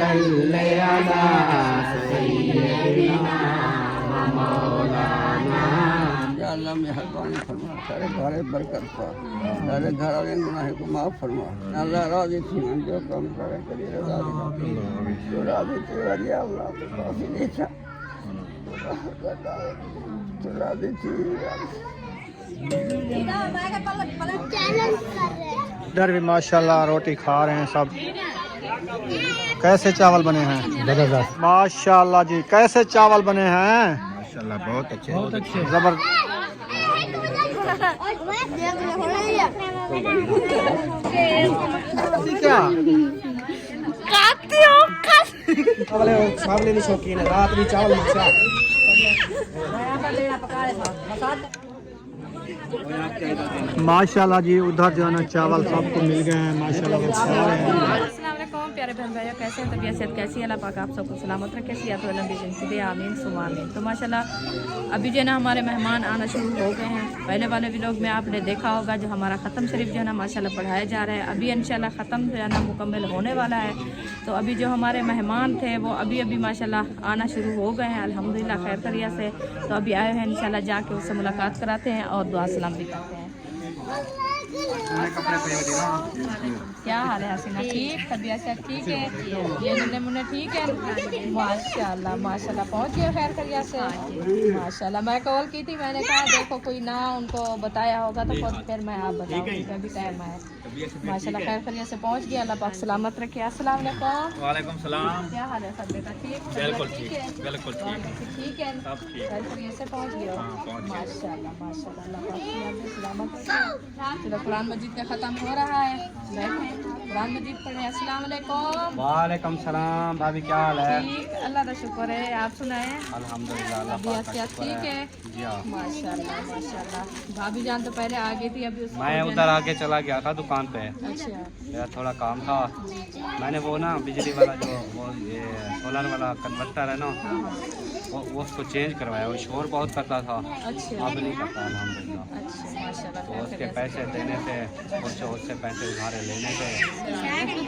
सल्ले अला सय्यिदिना मौलाना। या अल्लाह मेहरबानी फरमा, सारे घरे बरकत पा, सारे घर वाले गुनाह को माफ फरमा। अल्लाह राजी थी हम जो काम करे तेरी रजा दी, जो राजी थी वही अल्लाह तो काफी नहीं था, तो राजी थी। इधर भी माशाल्लाह रोटी खा रहे हैं सब। कैसे चावल बने हैं? जबरदस्त माशाल्लाह जी, कैसे चावल बने हैं? माशाल्लाह, बहुत अच्छे जबर क्या चावल शौकीन है, रात भी चावल माशाल्लाह जी। उधर जो है ना चावल सबको मिल गए हैं माशाल्लाह, वो खा रहे हैं। अस्सलामुअलैकुम प्यारे बहन भाइयों, कैसे हैं? तबीयत सेहत कैसी है? अल्लाह पाक आप सबको सलामत रखे, सेहत और लंबी जिंदगी दे, आमीन सुमा आमीन। तो माशाल्लाह अभी जो है ना हमारे मेहमान आना शुरू हो गए हैं। पहले वाले व्लॉग में आपने देखा होगा जो हमारा ख़त्म शरीफ जो है ना माशाल्लाह पढ़ाया जा रहा है। अभी इंशाल्लाह ख़त्म जो है ना मुकम्मल होने वाला है। तो अभी जो हमारे मेहमान थे वो अभी अभी माशाल्लाह आना शुरू हो गए हैं, अल्हम्दुलिल्लाह खैर खैरियत से। तो अभी आए हैं, इंशाल्लाह जाके उससे मुलाकात कराते हैं और दुआ सलाम भी करते हैं। क्या हाल है हसीना? ठीक, तबीयत से ठीक है? ये नन्हे मुन्ने ठीक है? माशाल्लाह माशाल्लाह पहुंच गया खैर खैरियत से माशाल्लाह। मैं कॉल की थी, मैंने कहा देखो कोई ना उनको बताया होगा तो फिर मैं आप बताऊंगी, अभी टाइम है माशाल्लाह खैर खैरियत से पहुंच गया। अल्लाह पाक सलामत रखे। अस्सलाम वालेकुम। वालेकुम सलाम। क्या हाल है सब बेटा? ठीक, बिल्कुल ठीक, बिल्कुल ठीक, ठीक है, सब ठीक। खैर खैरियत से पहुंच गया। माशाल्लाह माशाल्लाह, अल्लाह पाक सलामत रखे। चलो कुरान मजीद का ख़त्म हो रहा है, बैठे कुरान मजीद पढ़े। अस्सलाम वालेकुम। वालेकुम सलाम। भाभी क्या हाल है? ठीक, अल्लाह का शुक्र है, आप सुनाए? अल्हम्दुलिल्लाह, अल्लाह अभी पाक का अच्छा शुक्र ठीक है। है? जी हाँ। माशाल्लाह माशाल्लाह। भाभी जान तो पहले आ गई थी, अभी उसको मैं जो है उधर ना- आके चला गया था दुकान पे, अच्छा मेरा थोड़ा काम था। मैंने वो ना बिजली वाला जो वो ये सोलर वाला कन्वर्टर है ना, वो उसको चेंज करवाया। वो शोर बहुत करता था, अच्छा अब नहीं करता अल्हम्दुलिल्लाह। अच्छा माशाल्लाह तो खैर उसके खैरियत पैसे देने से, उससे पैसे उधारे लेने से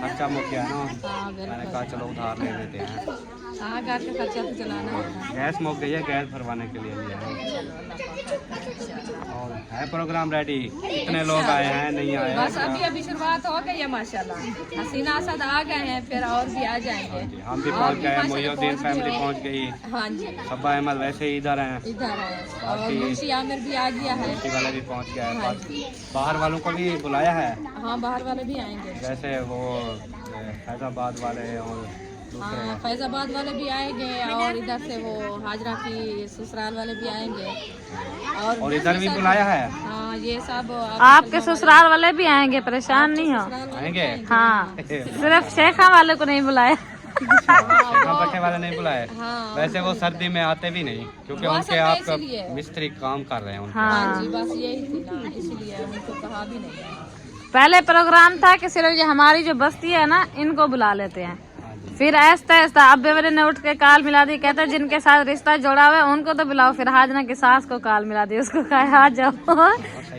खर्चा मुक गया ना। हाँ, मैंने कहा चलो उधार ले लेते हैं। से। हाँ, घर का खर्चा तो चलाना होगा। गैस मुक गई है, गैस भरवाने के लिए लिया है। और है प्रोग्राम रेडी? कितने लोग आए हैं, नहीं आए बस हैं? अभी अभी शुरुआत हो गई है माशाल्लाह। हसीना असद आ गए हैं, फिर और भी आ जाएंगे। हम भी और पहुंच भी गए, माशाल्लाह मोइनुद्दीन पहुंच फैमिली गए। पहुंच गई, हाँ जी, सब्बा अहमद वैसे ही इधर हैं, इधर है और मुंशी आमिर भी आ गया है। मुफ्ती वाले भी पहुंच गया है। हाँ बस बाहर वालों को भी बुलाया है, हाँ, बाहर वाले भी आएंगे। जैसे वो फैजाबाद वाले और दूसरे। हाँ, फैजाबाद वाले भी आएंगे और इधर से वो हाजरा की ससुराल वाले भी आएंगे। और इधर भी बुलाया है, हाँ, ये सब आपके ससुराल वाले भी आएंगे, परेशान नहीं हो। आएंगे। हाँ, सिर्फ शेखा वाले को नहीं बुलाया। भट्टे वाले नहीं बुलाए। हाँ। वैसे वो सर्दी में आते भी नहीं, क्योंकि वो उनके असल में आप इसीलिए। मिस्त्री काम कर रहे हैं उनके। हाँ, हाँ जी, बस यही थी ना, इसलिए उनको कहा भी नहीं है। पहले प्रोग्राम था कि सिर्फ ये हमारी जो बस्ती है ना इनको बुला लेते हैं। फिर ऐसा ऐसा अब बेवरे ने उठ के काल मिला दी, कहते हैं जिनके साथ रिश्ता जोड़ा हुआ है उनको तो बुलाओ। फिर हाजना की सास को काल मिला दी, उसको कहा आ जाओ।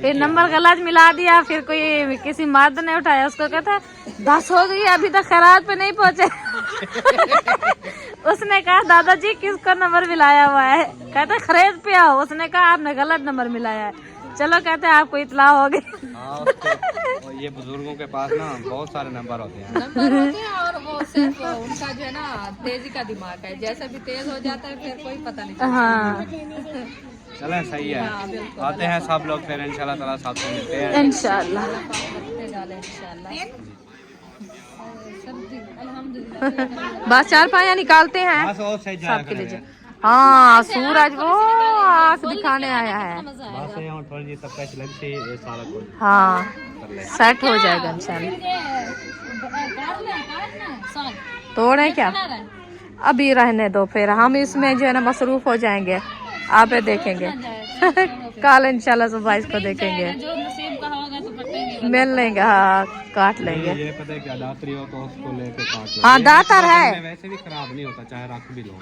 फिर नंबर गलत मिला दिया, फिर कोई किसी मर्द ने उठाया, उसको कहता 10 हो गई अभी तक खैरात पे नहीं पहुंचे। उसने कहा दादाजी किसको नंबर मिलाया हुआ है? कहते खरीद पे आओ। उसने कहा आपने गलत नंबर मिलाया है। चलो कहते हैं आपको इतला हो गई। और ये बुजुर्गों के पास ना बहुत सारे नंबर होते हैं। नंबर होते हैं और वो सिर्फ उनका जो है ना तेजी का दिमाग है, जैसे भी तेज हो जाता है फिर कोई पता नहीं चलता। हाँ, चले सही है, हाँ, बिल्कुल। आते हैं सब लोग, फिर इंशाल्लाह ताला साथ में मिलते हैं। इंशाल्लाह। बस 4 पाया निकालते हैं बस और सही जाया सबके लिए। करेंगे। हाँ, सूरज वो आँख दिखाने आया है। बस ये हम थोड़ी जी तब पैसे लगते ये सारा कुछ हाँ, सेट हो जाएगा इंशाल्लाह। तोड़े क्या? अभी रहने दो, फिर हम इसमें जो है ना मसरूफ हो जाएंगे। आप देखेंगे कल इंशाल्लाह सुबह इसको देखेंगे, मिल लेंगे। हाँ, काट लेंगे। ये पता है क्या, दातरी हो तो उसको लेके काट लो। हाँ, ये दातर है, वैसे भी खराब नहीं होता, चाहे रख भी लो,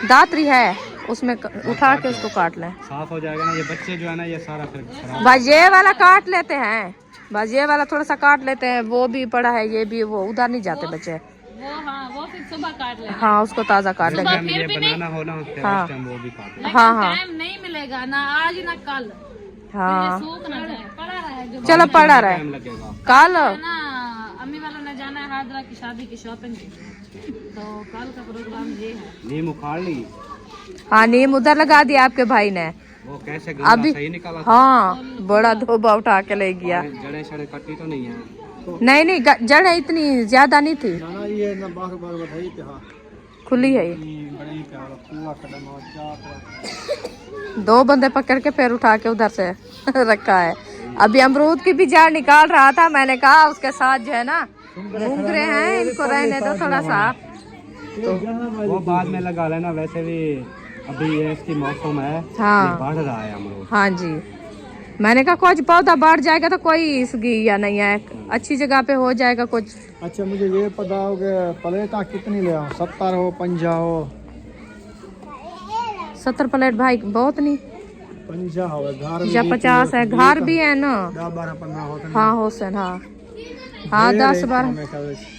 दातरी है, उसमें उठा के उसको काट लें। साफ हो जाएगा ना। ये बच्चे जो है ना ये सारा फिर खराब। बस ये वाला काट लेते हैं, बस ये वाला थोड़ा सा काट लेते हैं। वो भी पड़ा है, ये भी, वो उधर नहीं जाते बच्चे। वो हाँ वो फिर सुबह काट लेना। हाँ उसको ताज़ा काट लेंगे। सुबह फिर ये भी नहीं, बनाना हो ना फिर हाँ। उस टाइम वो भी काट लेकिन हाँ, हाँ। टाइम नहीं मिलेगा ना आज ना कल, हाँ सूख ना जाए, पड़ा रहे जो चलो पड़ा रहे टाइम लगेगा। कल ना। अम्मी वालों ने जाना है हाजरा की शादी की शॉपिंग की, तो कल का प्रोग्राम ये है। नीम उखाड़ ली, हाँ नीम उधर लगा दिया आपके भाई ने वो कैसे अभी। सही निकाला था? हाँ बड़ा धोबा उठा के ले गया। जड़े शड़े कटी तो नहीं है? नहीं नहीं जड़ इतनी ज्यादा नहीं थी, ना ये ना बाग बाग बताइए कि हाँ खुली है ये। बड़ी क्या पूरा कदम और चाप 2 बंदे पकड़ के फिर उठा के उधर से रखा है। अभी अमरूद की भी जड़ निकाल रहा था, मैंने कहा उसके साथ जो है ना घूम रहे हैं, इनको रहने दो थोड़ा सा। वो बाद में लगा लेना, वैसे भी अभी ये इसकी मौसम है, हाँ। ये बढ़ रहा है अमरूद। हाँ जी मैंने कहा कुछ पौधा बढ़ जाएगा तो कोई इसकी या नहीं है, अच्छी जगह पे हो जाएगा कुछ। अच्छा मुझे ये पता हो कि प्लेटा कितनी ले आओ, 70 हो 50 हो? 70 प्लेट भाई बहुत नहीं, 50 हो घर या 50 है, घर भी है ना। 10 12 15 होते हाँ हुसैन हाँ हाँ 10 12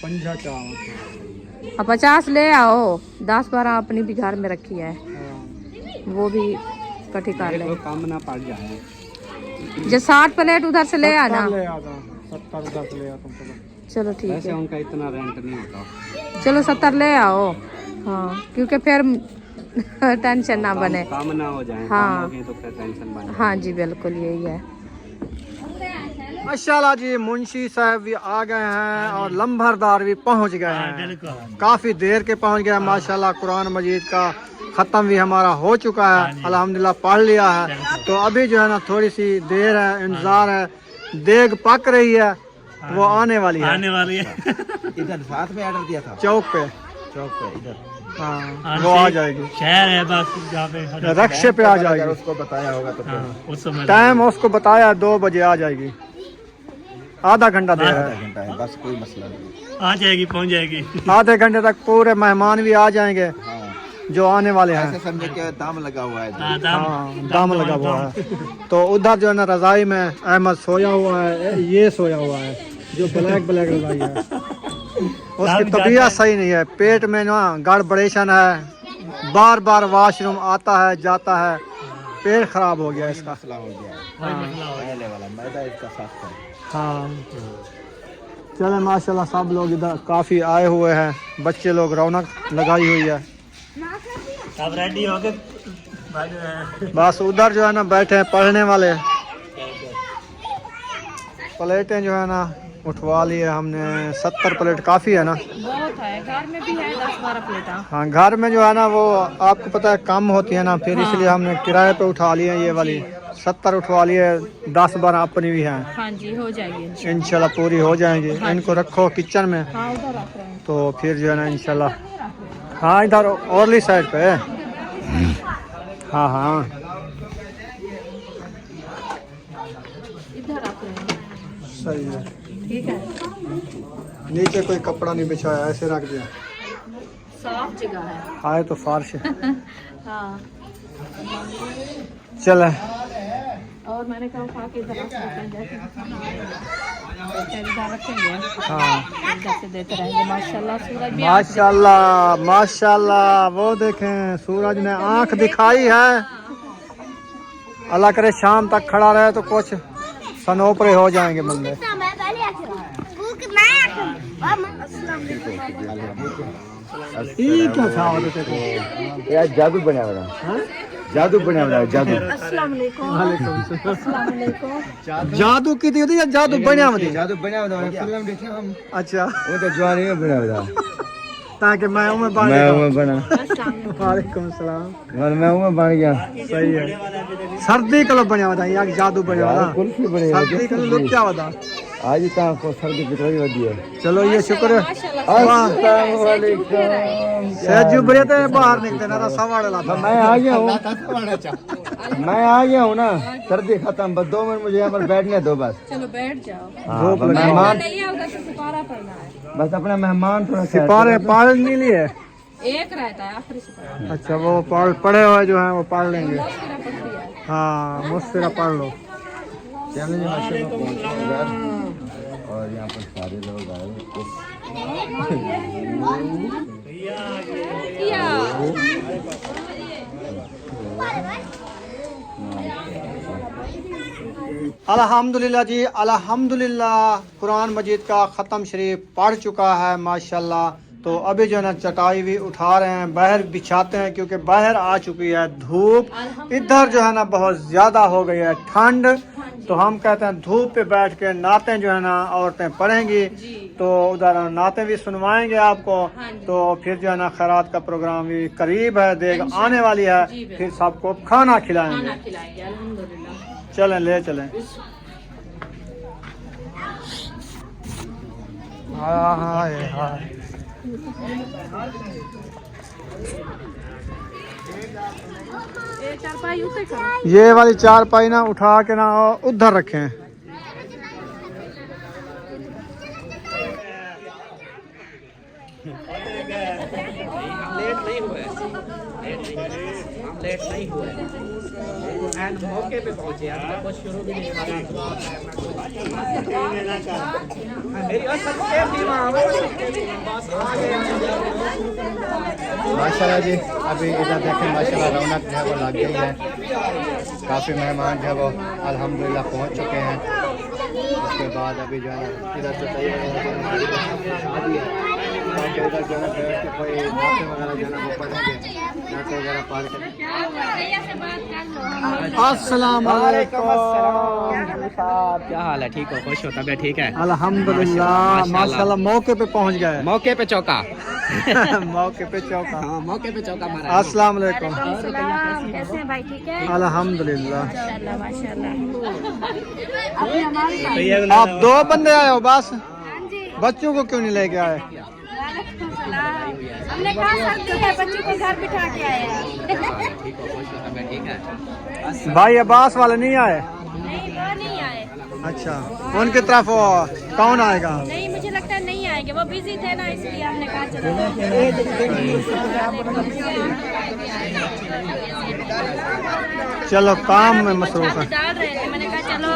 50 चाव 50 ले आओ, 10 12 अपनी भी घर में रखी है, वो भी इकट्ठी कर ले। कोई काम ना पड़ जाए। जो 60 प्लेट उधर से ले आना। ले आता 70 10 ले आता हूँ। चलो ठीक वैसे है, उनका इतना रेंट नहीं होता। चलो 70 ले आओ। हाँ क्योंकि फिर टेंशन ना बने। काम ना हो जाए, हाँ। काम हो गए तो फिर टेंशन बने। हाँ जी बिल्कुल यही है। माशाल्लाह जी मुंशी साहब भी आ गए हैं और लंबरदार भी पहुंच गए हैं, काफी देर के पहुंच गए। माशाल्लाह कुरान मजीद का खत्म भी हमारा हो चुका है, अल्हम्दुलिल्लाह पढ़ लिया है। तो अभी जो है ना थोड़ी सी देर है, इंतजार है, देग पक रही है, वो आने वाली है। इधर साथ में ऑर्डर दिया था चौक पे इधर हाँ वो आ जाएगी, शहर है बस जहाँ पे रक्शे पे आ जाएगी। उसको बताया होगा तो उस समय टाइम उसको बताया 2 बजे आ जाएगी, आधा घंटा दे रहा है। घंटा है बस, कोई मसला नहीं। आ जाएगी, पहुँच जाएगी। आधे घंटे तक पूरे मेहमान भी आ जाएंगे हाँ जो आने वाले ऐसे हैं। समझे कि दाम लगा हुआ है। हाँ, दाम हाँ दाम लगा हुआ है। तो उधर जो है ना रजाई में अहमद सोया हुआ है, ये सोया हुआ है जो ब्लैक रजाई है। उसकी तबीयत सही नहीं है, पेट में ना गड़बड़ेशन है, बार बार वॉशरूम आता है जाता है, पेट खराब हो गया इसका। मसला हो गया है पहले वाला, मैदा इसका साफ कर। हाँ चले माशाल्लाह सब लोग इधर काफी आए हुए हैं, बच्चे लोग रौनक लगाई हुई है। अब रेडी हो गए बस उधर जो है ना बैठे हैं पढ़ने वाले, प्लेटें जो है ना उठवा लिए हमने। 70 प्लेट काफ़ी है ना? बहुत है, घर में भी है 10 12 प्लेटा। हाँ घर में जो है ना वो आपको पता है कम होती है ना, फिर इसलिए हमने किराए पे उठा लिए ये वाली। 70 उठवा लिए, 10 12 अपनी भी हैं। हाँ जी हो जाएगी इंशाल्लाह पूरी हो जाएंगी। इनको रखो किचन में, हाँ उधर रख रहे हैं। तो फिर जो है ना इंशाल्लाह। हाँ इधर औरली साइड पे है। हाँ हाँ इधर रख रहे हैं, सही है। ठीक है। नीचे कोई कपड़ा नहीं बिछाया, ऐसे रख दिया। साफ जगह है। आए तो फार्श है। हाँ चले और मैंने कहा उठा के इधर रख देते हैं, जैसे इधर रखेंगे, हाँ इधर से देते रहेंगे। माशाल्लाह सूरज भी माशाल्लाह माशाल्लाह, वो देखें सूरज ने आंख दिखाई है। अल्लाह करे शाम तक खड़ा रहे तो कुछ सनोपरे हो जाएंगे बंदे। ये क्या था यार जादू बना हुआ है, जादू बना हुआ है, जादू। अस्सलाम वालेकुम। जादू की थी या जादू बना हुआ? जादू बना हुआ है, फिल्म देखे हम। अच्छा वो तो जवानी में बना हुआ था, ताकि मैं उम्र मैं बन उम्र बना। वालेकुम सलाम। और मैं उम्र बन गया। सही है। सर्दी कलो बना हुआ था, यहाँ जादू बना हुआ था। कुल्फी बने सर्दी कलो लुक क्या हुआ था? आज ही कहाँ को सर्दी कितनी होती है। चलो ये शुक्र है। अस्सलाम वालेकुम। सहजू बड़े थे बाहर निकले ना, सवाड़ लाता। मैं आ गया हूँ, मैं आ गया हूँ ना, सर्दी खत्म। बस 2 मिनट मुझे यहाँ पर बैठने दो बस। चलो बैठ जाओ। हाँ, बस मेहमान, नहीं है उधर से सिपारा पड़ना है। बस अपना मेहमान थोड़ा सा। सिपारे पाल नहीं लिए? एक रहता है आखिरी सिपारा। अच्छा वो पढ़े हुए जो हैं वो पढ़ लेंगे। मुस्किरा पड़ती है। हाँ मुस्किरा पढ़ लो। चलो जी माशाल्लाह पहुंच गए घर, और यहाँ पर सारे लोग आए। अल्हम्दुलिल्लाह जी, अल्हम्दुलिल्लाह। कुरान मजीद का ख़त्म शरीफ पढ़ चुका है माशाल्लाह। तो अभी जो है ना चटाई भी उठा रहे हैं, बाहर बिछाते हैं क्योंकि बाहर आ चुकी है धूप। इधर जो है ना बहुत ज़्यादा हो गई है ठंड, तो हम कहते हैं धूप पे बैठ के नातें जो है ना औरतें पढ़ेंगी, तो उधर नातें भी सुनवाएंगे आपको। तो फिर जो है ना खैरात का प्रोग्राम भी करीब है, देख आने वाली है, फिर सबको खाना खिलाएंगे। चलें, ले चलें। हाय हाय। ये वाली चारपाई ना उठा के ना उधर रखें। लेट नहीं हुए एंड मौके पे पहुंचे। आपने कुछ शुरू भी नहीं माशाल्लाह जी। अभी इधर देखें माशाल्लाह रौनक जो है वो लग गई है। काफ़ी मेहमान जो है वो अल्हम्दुलिल्लाह पहुंच चुके हैं। उसके बाद अभी जो है ना इधर से शादी है, इधर जो है ना बैठ के कोई नाते वगैरह जो है ना वो पढ़ेंगे, नाते वगैरह पढ़ के। अस्सलाम वालेकुम। क्या हाल है? ठीक हो? खुश हो? तबीयत ठीक है? अल्हम्दुलिल्लाह माशाल्लाह। मौके पे पहुंच गए। मौके पे चौका। मौके पे चौका। हाँ, मौके पे चौका मारा। अस्सलाम वालेकुम। कैसे हैं भाई, ठीक है? अल्हम्दुलिल्लाह। माशाल्लाह माशाल्लाह। आप दो बंदे आए हो बस? बच्चों को क्यों नहीं लेके आए? हमने कहा सर्दी है, बच्चों को घर बिठा के आए हैं। ठीक हो? खुश हो? तबीयत ठीक है? भाई अब्बास वाले नहीं आए? नहीं, वो नहीं आए। अच्छा, उनकी तरफ कौन आएगा? नहीं, मुझे लगता है नहीं आएंगे, वो बिजी थे ना, इसलिए हमने कहा चलो। चलो काम में मसरूफ है। डाल रहे थे, मैंने कहा चलो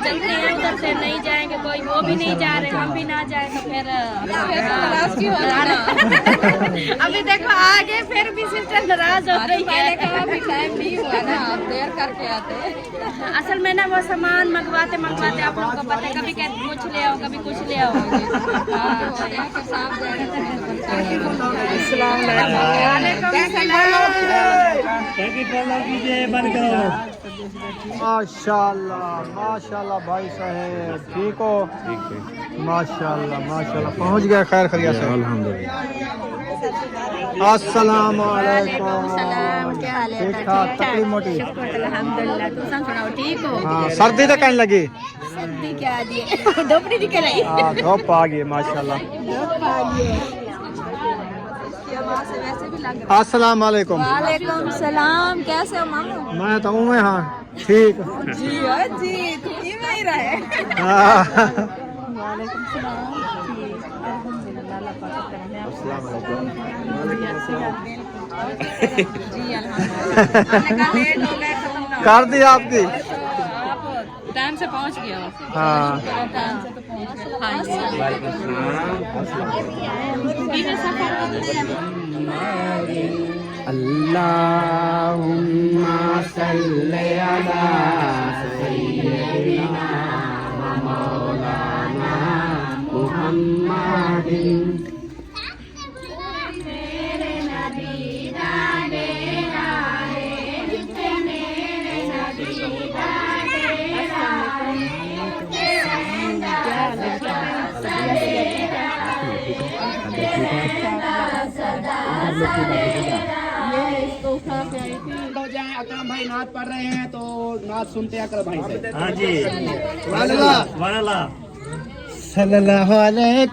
चलते हैं उधर से, नहीं जाएंगे कोई, वो भी नहीं जा रहे, हम भी ना जाए तो फिर अभी देखो आगे फिर भी सिस्टर नाराज हो रही है। अभी टाइम नहीं हुआ ना, आप देर करके आते। असल में ना वो सामान मंगवाते आप लोगों को पता है, कभी कहते कुछ ले आओ, कभी कुछ ले आओ। माशाल्लाह माशाल्लाह भाई साहब, ठीक हो? माशाल्लाह माशाल्लाह, पहुंच गया खैर खैरियत से। अस्सलाम वालेकुम। क्या हाल है? ठीक ठाक, तकलीफ मोटी? अल्हम्दुलिल्लाह। तुम सुनाओ, ठीक हो? हाँ, सर्दी तो कहने लगी। सर्दी क्या आ गई, धूप निकल आई। हाँ, धूप आ गई माशाल्लाह। अस्सलाम वालेकुम। वालेकुम सलाम। कैसे हो मामू? मैं तो हूँ हाँ ठीक। जी जी, तुम ही में ही रहे। हाँ। वालेकुम सलाम। जी अल्हम्दुलिल्लाह। कर दी आपकी? आप टाइम से पहुंच गए हो? हाँ। टाइम से तो पहुंच गए। हाँ जी। अल्लाहुम्मा सल्ली अला सय्यिदिना व मौलाना मुहम्मदिन। अकरम भाई नात पढ़ रहे हैं तो नात सुनते हैं अकरम भाई से। हाँ जी। वाला सल्लल्लाहु अलैहि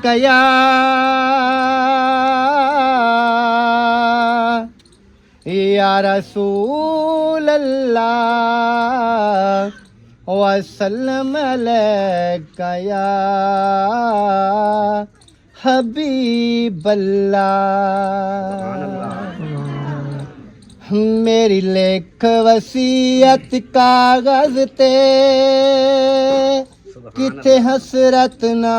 या रसूल अल्लाह वसल्लम अलैका या हबीब अल्लाह। मेरी लेख वसीयत कागज ते किथे हसरत ना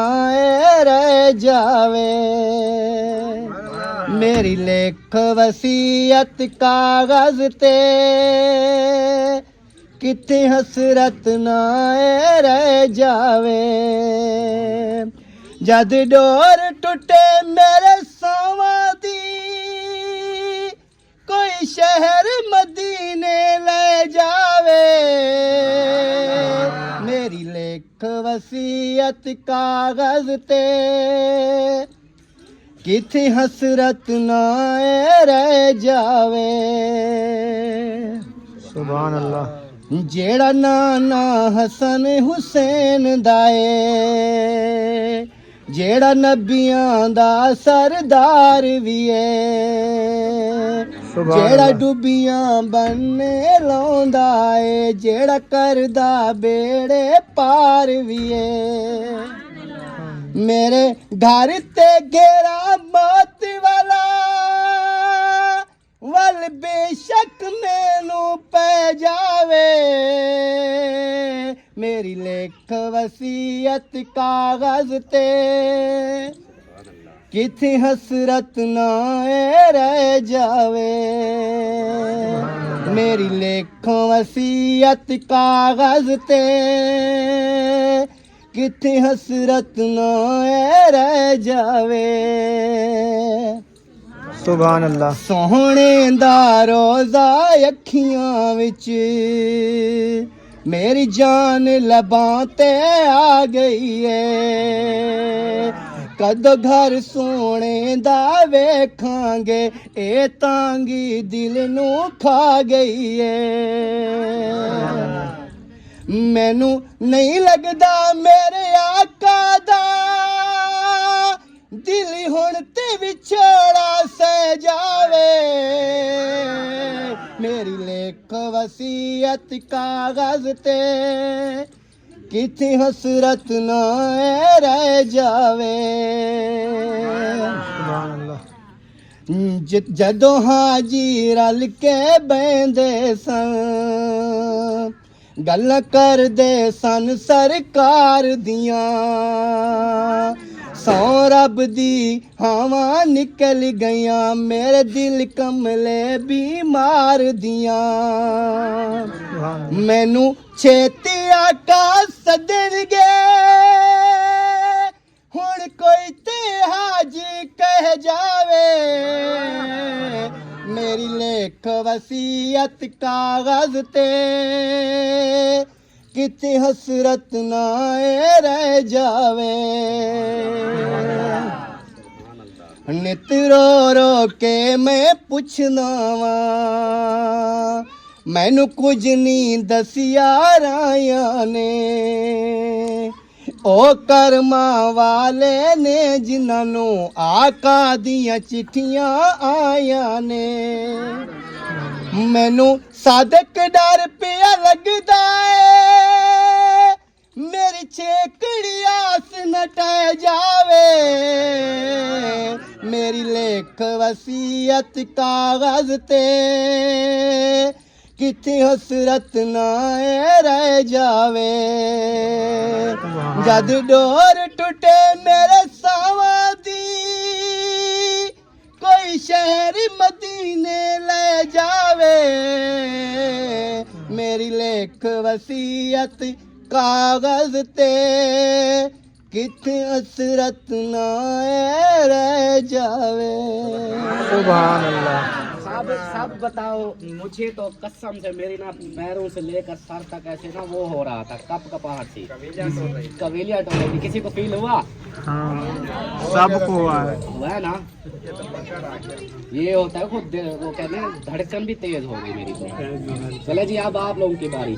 रह जावे मेरी लेख वसीयत कागज ते किथे हसरत ना रह जावे जद डोर टुटे मेरे सावां दी कोई शहर मदीने ले जावे मेरी लेख वसीयत कागज ते किथे हसरत ना रह जावे सुभान अल्लाह जेड़ा नाना हसन हुसैन दाए जेड़ा नबियां दा सरदार भी है जेड़ा डुबियां बनने लाउंदा है जेड़ा करदा बेड़े पार भी है मेरे घर ते घेरा मौत वाला वल बेशक मैनू पै जावे मेरी लेख वसीयत कागज ते किथे हसरत ना रह जावे मेरी लेख वसीयत कागज ते किथे हसरत ना रह जावे सुभान अल्लाह सोहणे दा रोज़ा अखियां विच मेरी जान लबां ते आ गई है कदों घर सोने दा वेखांगे ए तांगी दिल नू खा गई है मैनू नहीं लगदा मेरे आका दा दिल हुण ते विछोड़ा सह जावे मेरी लेख वसीयत कागज ते किथे हसरत ना रह जावे सुभान अल्लाह जदों हाजी रल के बहंदे सन गल्लां करदे सन सरकार दियां सौ रब दी हवा निकल गईयां मेरे दिल कमले बीमार दियां मैनू छेती आका सदणगे हुण कोई ते हाजी कह जावे मेरी लेख वसीयत कागज ते किथे हसरत ना रह जावे नित रो रो के मैं पुछना वा मैनू कुछ नहीं दसिया राया ने ओ कर्मा वाले ने जिन्हों आका दियां चिट्ठियां आया ने मैनू सादक डर पिया लगदा है मेरी छेकड़ी आस न टह जावे मेरी लेख वसीयत कागज ते किथे हसरत ना रह जावे जद डोर टुटे मेरे सावां दी कोई शहर मदीने ले जावे मेरी लेख वसीयत कागज ते किथे हसरत ना रह जावे सुभान अल्लाह सब बताओ मुझे तो कसम से मेरी ना पैरों से लेकर सर तक ऐसे ना वो हो रहा था कपकपाहट थी कवेलिया टोल रही थी किसी को फील हुआ हाँ सबको हुआ है ना ये होता है खुद वो कहते हैं धड़कन भी तेज हो गई मेरी तो चले जी अब आप लोगों की बारी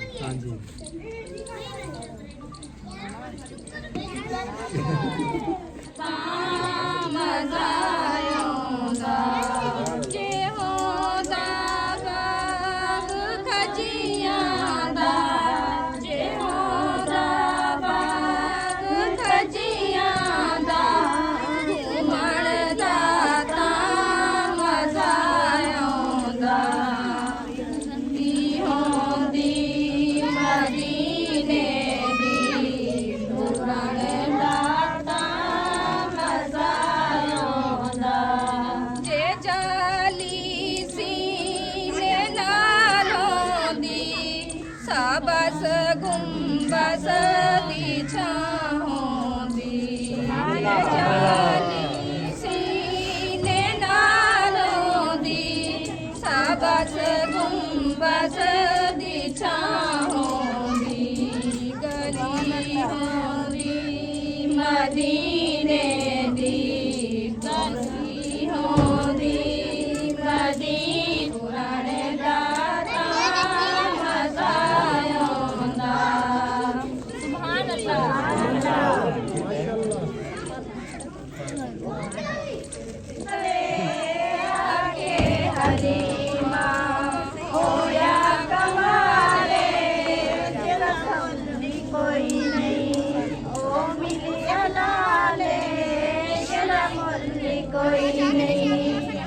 कोई नहीं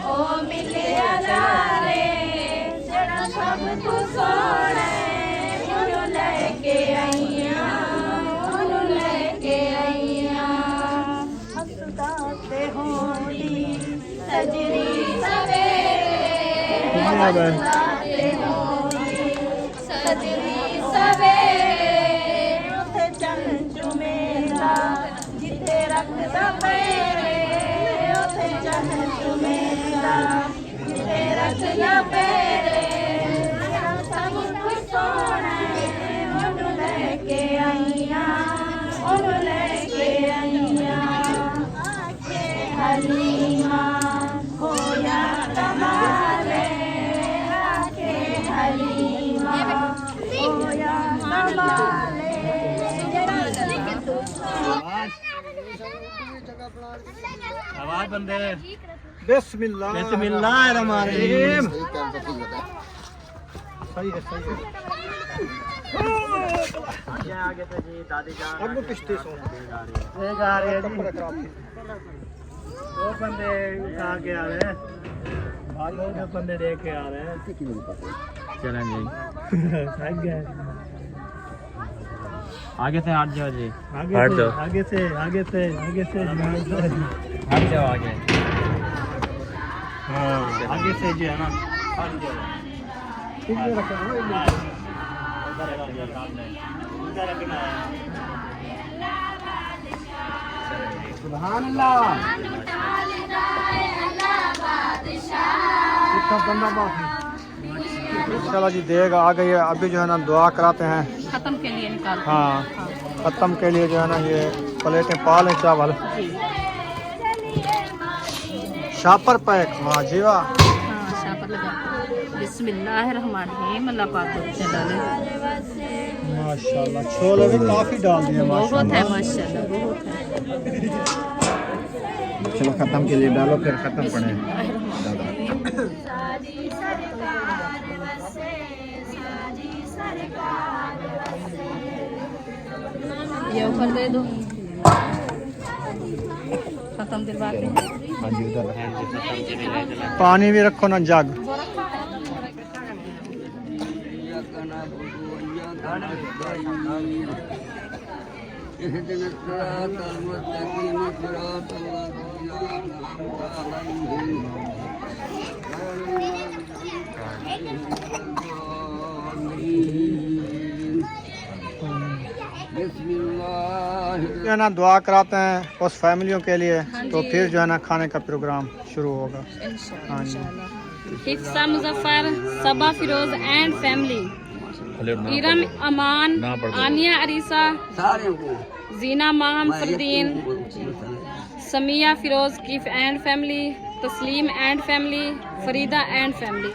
ओ मिले अलारे जड़ा सब तू सोने ओनू लेके आईया ओनू लेके आईया हसदा ते होली सजरी सवेरे हसदा ते होली सजरी सवेरे उथे चन चुमेला जिथे रखदा पैरे उथे चन चुमेला जिथे रखदा पैरे सब कुछ सोना ओनू लेके आईया ओनू लेके आईया आखे हलीमा होया कमाले आखे हलीमा होया कमाले आवाज बंदे बिस्मिल्लाहिर्रहमानिर्रहीम। सही है सही है। आगे तो जी दादी जान अब किश्ती सोना गा रहे हैं जी। दो बंदे उठा के आ रहे हैं भाई, दो बंदे देख के आ रहे हैं। चलें जी थक गए। आगे से हट जाओ जी, हट जाओ आगे से आगे से आगे से हट जाओ आगे। हाँ आगे से जो है ना हट जाओ। सुभान अल्लाह। कितना बंदा बाकी चलो जी देगा आ गई है। अभी जो है ना दुआ कराते हैं खत्म के लिए निकाल। हाँ खत्म के लिए जो है ना ये प्लेटें पाल है चावल शापर पैक। वाह जी वाह। हाँ शापर लगा। बिस्मिल्लाहिर्रहमानिर्रहीम। अल्लाह पाक बख्शे डाले। माशाल्लाह छोले भी काफी डाल दिए बहुत है माशाल्लाह। माशाल्लाह बहुत है। चलो खत्म के लिए डालो फिर खत्म पड़े। ये ऊपर दे दो। खत्म दिलवा के। पानी भी रखो ना जग। जो है ना दुआ कराते हैं उस फैमिलियों के लिए तो फिर जो है ना खाने का प्रोग्राम शुरू होगा। हाँ जी। हिफ्सा मुजफ्फर, सबा फिरोज एंड फैमिली, इरम अमान, आनिया अरीसा, जीना माहम फरदीन, समिया फिरोज की एंड फैमिली, तस्लीम and family, Farida and family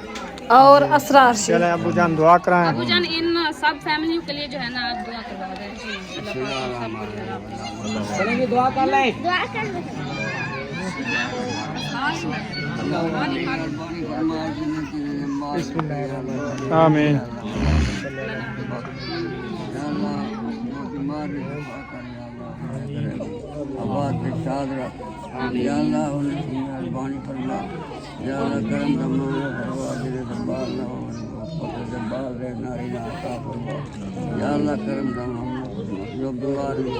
और असरार। चले अबू जान दुआ कराएं। अबू जान इन सब फैमिलियों के लिए जो है ना आप दुआ करवा दें। चलेंगे दुआ कर लें। आमीन। मेहरबानी फरमा या अल्लाह करम तमाम फरमा दिल दबाल ना हो दबाल रे नारी ना का फरमा या अल्लाह करम तमाम जो बीमार है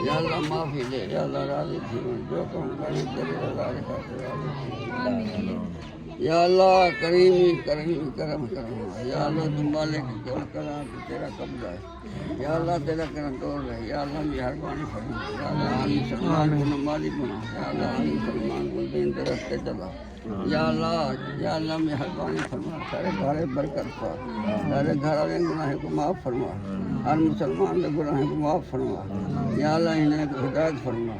या अल्लाह माफी दे या अल्लाह राजी थी जो कम करे तेरे रजा के खातिर या अल्लाह करीमी करम करम या अल्लाह तुम मालिक कौन करा तेरा कब्जा है या अल्लाह तेरा करम तोड़ रहे या अल्लाह मेहरबानी फरमा या अल्लाह सलमान को नमाजी बना या अल्लाह सलमान को दिन के रास्ते चला या अल्लाह मेहरबानी फरमा सारे घरे बरकत पा सारे घर वाले गुनाह को माफ़ फरमा हर मुसलमान के गुनाह को माफ़ फरमा या अल्लाह इन्हें हिदायत फरमा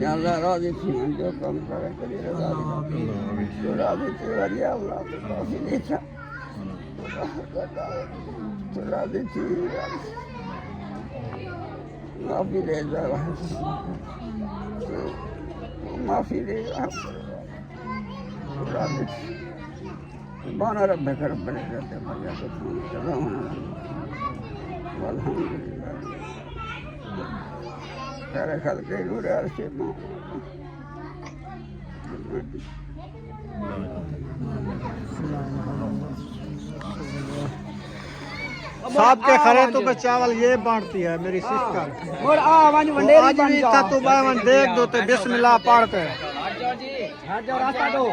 या अल्लाह राजी थी जो काम करे करी रजा जो राजी थी या अल्लाह तो काफी देखा तो राजी थी माफी दे जा माफी दे बाना रब कर बने रहते भैया तो चलो अल्हम्दुलिल्लाह सारे खल के नूर अर्श साहब के खरेतों का चावल ये बांटती है मेरी सिस्टर। और आवाज तो वंडेरी आज भी था तो बावन देख दो ते बिस्मिल्लाह पढ़ते। हाथ जाओ रास्ता दो।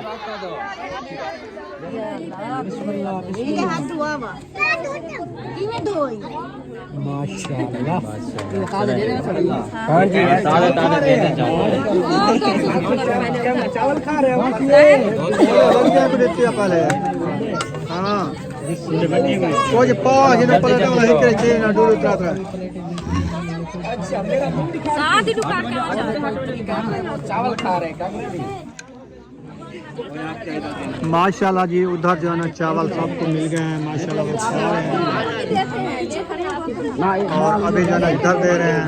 हाँ जी चावल खा रहे हो पहले हाँ कुछ पाँच दिन पहले तो नहीं करे चाहिए ना डूडू चाहता साथ ही दुकान के वहाँ चावल खा रहे हैं माशाल्लाह जी। उधर जो है ना चावल सबको मिल गए हैं माशाल्लाह, वो खा रहे हैं और अभी जो है ना इधर दे रहे हैं।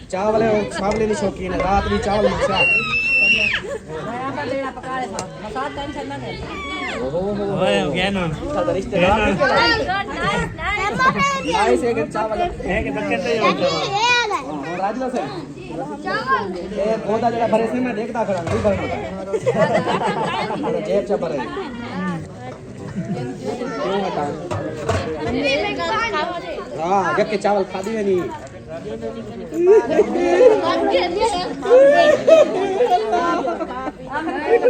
चावल है चावल लेने शौकीन है रात भी चावल अच्छा चावल राजला से बहुत जगह भरे से मैं देखता खड़ा नहीं भरना जेब चा भरे हाँ जब के चावल खा दिए नहीं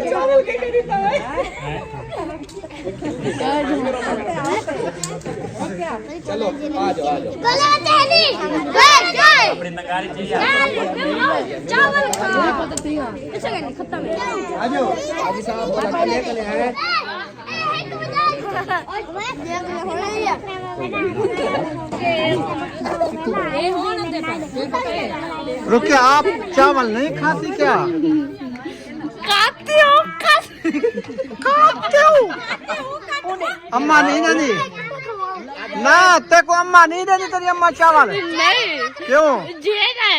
चावल के खरीदा है चलो आ जाओ अपनी नगारी चाहिए चावल खत्म है आ जाओ हाजी साहब लेकर आए रुकिए, आप चावल नहीं खाती क्या? खाती हूँ अम्मा नहीं देती ना तेरे को? अम्मा नहीं देती तेरी अम्मा चावल? नहीं। क्यों? जीरा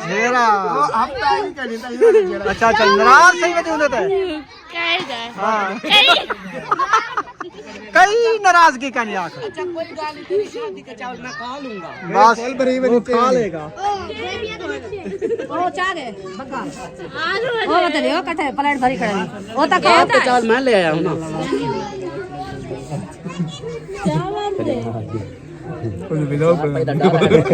झेरा। अच्छा अच्छा, नाराज सही में क्यों देते हैं? हाँ कई नाराजगी का नहीं आखिर बस वो खा लेगा। प्लेट भरी खड़ा वो तक चावल मैं ले आया हूँ ना।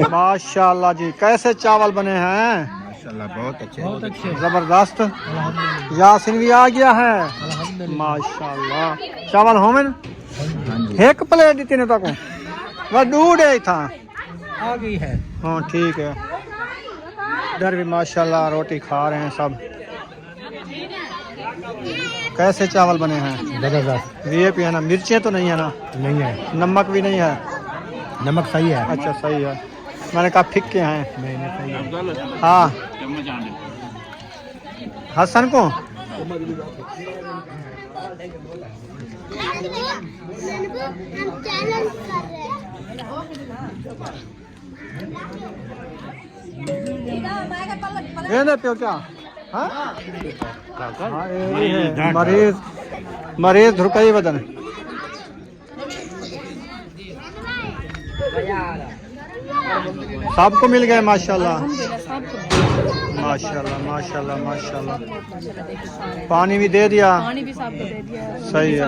माशाल्लाह जी, कैसे चावल बने हैं? माशाल्लाह बहुत अच्छे जबरदस्त। यासिन भी आ गया है माशाल्लाह। चावल होमन एक प्लेट दी तीनों तक वह दूध था आ गई है। हाँ ठीक है। इधर भी माशाल्लाह रोटी खा रहे हैं सब। कैसे चावल बने हैं? जबरदस्त। वीआईपी है ना? मिर्चें तो नहीं है ना? नहीं है, नमक भी नहीं है? नमक सही है। अच्छा सही है। मैंने कहा फिक्के हैं। नहीं सही है। हाँ हसन को ये पियो क्या? हाँ? हाँ, ये है। मरीज धुरकई बदन। सबको मिल गए माशाल्लाह माशाल्लाह माशाल्लाह माशाल्लाह। पानी भी दे दिया? पानी भी सबको दे दिया। सही है,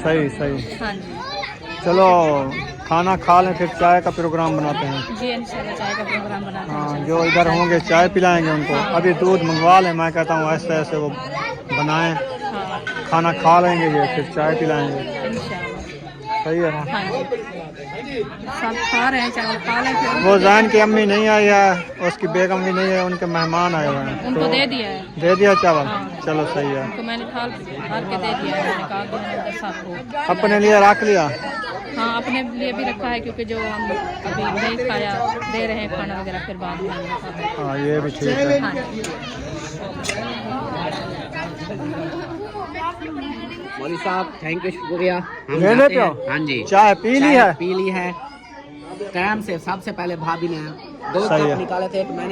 सही सही। चलो खाना खा लें, फिर चाय का प्रोग्राम बनाते हैं। जी इंशाल्लाह चाय का प्रोग्राम बनाते हैं। हाँ जो इधर होंगे चाय पिलाएंगे उनको। अभी दूध मंगवा लें, मैं कहता हूँ ऐसे ऐसे वो बनाएं, खाना खा लेंगे ये, फिर चाय पिलाएंगे। सही है ना? सब खा रहे हैं चावल, खा लें फिर। वो जैन की अम्मी नहीं आई है, उसकी बेगम भी नहीं है, उनके मेहमान आए हुए हैं। उनको दे दिया है। दे दिया चावल? चलो सही है। तो मैंने थाल भर के दे दिया है। मैंने कहा कि उनके साथ हो। अपने लिए रख लिया? हाँ अपने लिए भी रखा है, क्योंकि जो हम अभी नहीं खाया दे रहे हैं खाना वगैरह, फिर बाद में हम खाते हैं। हाँ ये भी ठीक है। हाँ मौलवी साहब थैंक यू, शुक्रिया। हम ले जाते लेते हैं। हो? हाँ जी चाय पी ली है? पी ली है टाइम से। सबसे पहले भाभी ने 2 सही कप है। निकाले थे, एक मैंने